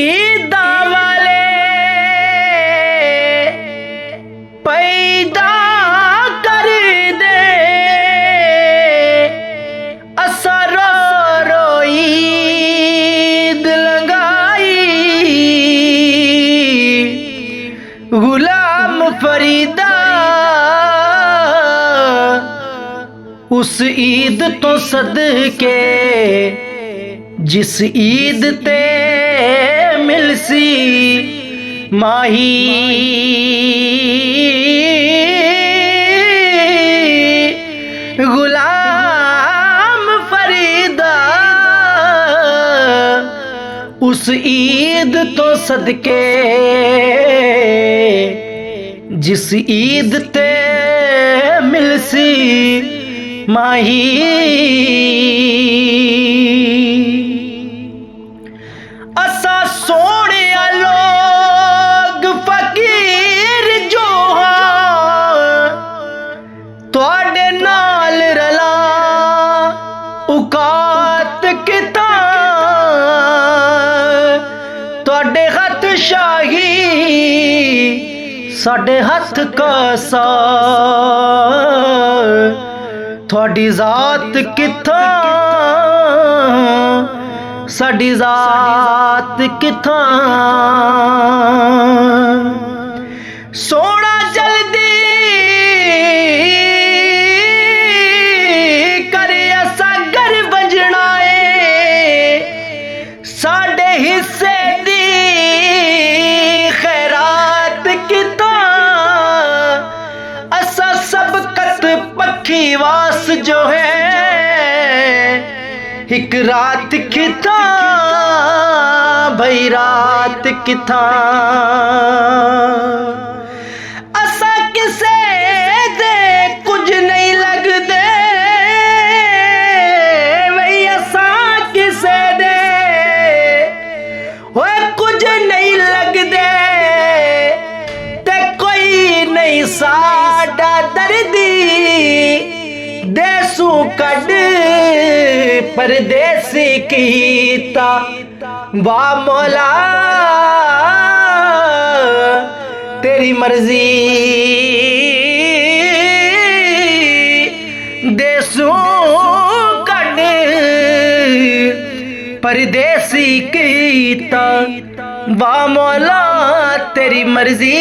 ईदा वाले पैदा कर दे असर ईद लंगाई गुलाम फरीदा उस ईद तो सदके जिस ईद ते मिलसी माही गुलाम फरीदा उस ईद तो सदके जिस ईद ते मिलसी माही असा सोने लोग फकीर जो तुहाडे नाल रला औकात किता तुहाडे हथ शाही साडे हथ कासा थोड़ी जात किथा साडी जात किथा सोना जल्दी करे असा घर बजना है साडे हिस्से दी खैरात किथा असा सबकत पखी वास जो है एक रात किथा भई रात किथा असा किसे दे कुछ नहीं लगदे वही असा किसे दे वो कुछ नहीं लगदे ते कोई नहीं साडा दर्दी देसू कड परदेसी कीता वाह मौला तेरी मर्जी देसू कड परदेसी कीता वाह मौला तेरी मर्जी